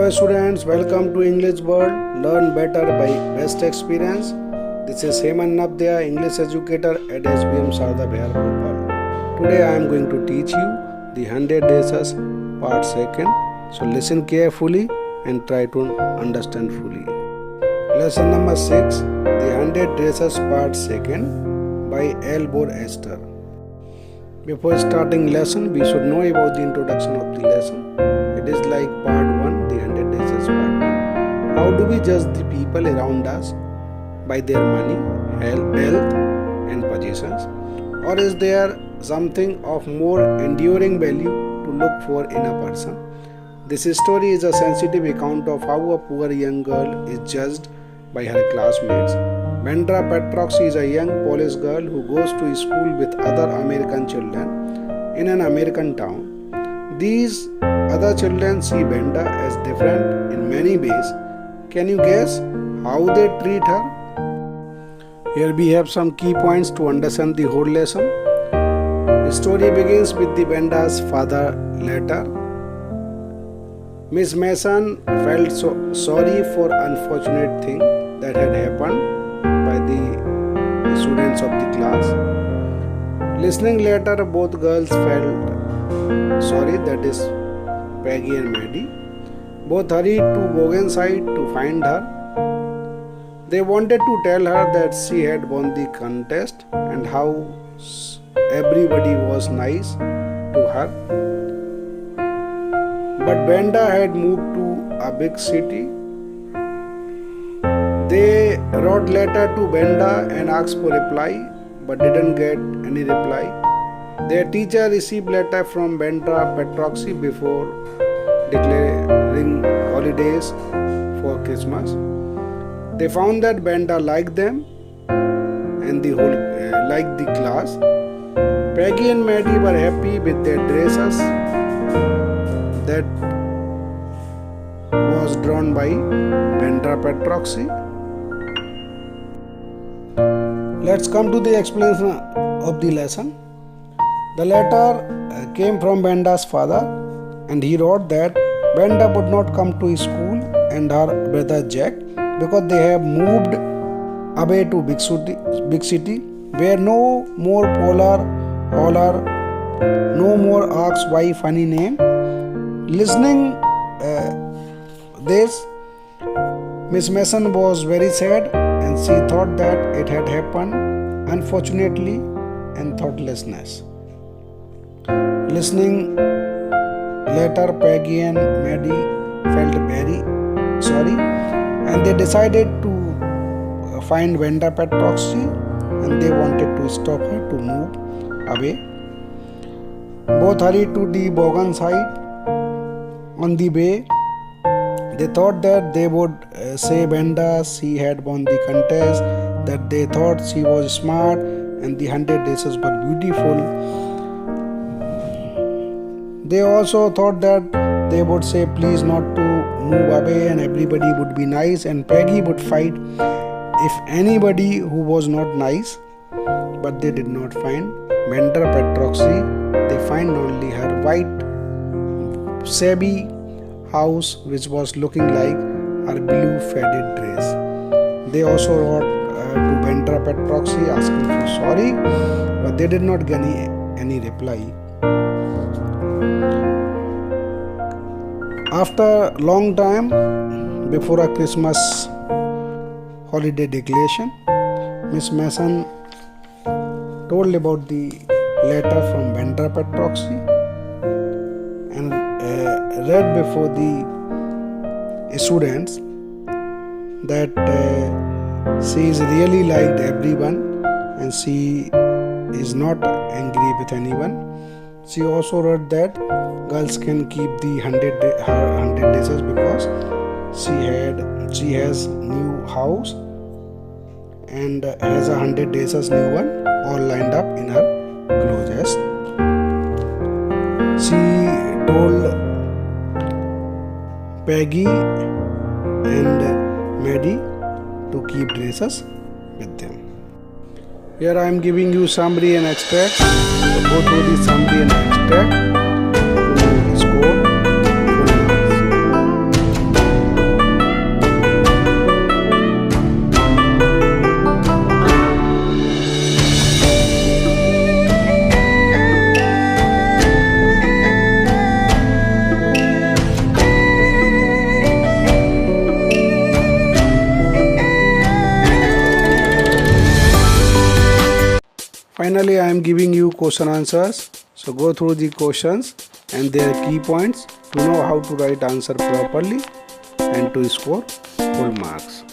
Hello students, welcome to English World. Learn better by best experience. This is Heman Nabdya, English educator at SBM Sarda Bihar Bhopal. Today I am going to teach you the 100 Days part 2nd. So listen carefully and try to understand fully. Lesson number 6, the 100 Days part 2nd by Elbor Esther. Before starting lesson, we should know about the introduction of the lesson. It is like part 1, the 100 Days part 1. How do we judge the people around us? By their money, health and positions? Or is there something of more enduring value to look for in a person? This story is a sensitive account of how a poor young girl is judged by her classmates. Vendra Petroxy is a young Polish girl who goes to school with other American children in an American town. These other children see Vendra as different in many ways. Can you guess how they treat her? Here we have some key points to understand the whole lesson. The story begins with the Vendra's father letter. Miss Mason felt sorry for unfortunate thing that had happened by the students of the class. Listening later, both girls felt sorry, that is Peggy and Maddie. Both hurried to Bogenside to find her. They wanted to tell her that she had won the contest and how everybody was nice to her. But Brenda had moved to a big city. They wrote letter to Brenda and asked for reply, but didn't get any reply. Their teacher received letter from Brenda Petroxy before declaring holidays for Christmas. They found that Brenda liked them and liked the class. Peggy and Maddie were happy with their dresses that was drawn by Brenda Petroxy. Let's come to the explanation of the lesson. The letter came from Brenda's father, and he wrote that Brenda would not come to school and her brother Jack because they have moved away to big city where no more polar holler, no more ask why funny name. Listening this, Miss Mason was very sad and she thought that it had happened unfortunately and thoughtlessness. Listening later, Peggy and Maddie felt very sorry and they decided to find Brenda Petroxy and they wanted to stop her to move away. Both hurried to the Bogenside. On the way, they thought that they would say Brenda she had won the contest, that they thought she was smart and the 100 Days were beautiful. They also thought that they would say please not to move away and everybody would be nice and Peggy would fight if anybody who was not nice. But they did not find Brenda Petroxy. They find only her white shabby house which was looking like her blue faded dress. They also wrote to Brenda Petroxy asking for sorry, but they did not get any reply. After long time before a Christmas holiday declaration, Miss Mason told about the letter from Brenda Petroxy and read before the students that she is really liked everyone and she is not angry with anyone. She also wrote that girls can keep the 100 Days because she has new house and has 100 Days new one all lined up in her closest. She told Peggy and Maddie to keep dresses with them. Here I am giving you summary and extract. So go through the summary and extract to score full marks. Finally, I am giving you question answers. So go through the questions and their key points to know how to write answer properly and to score full marks.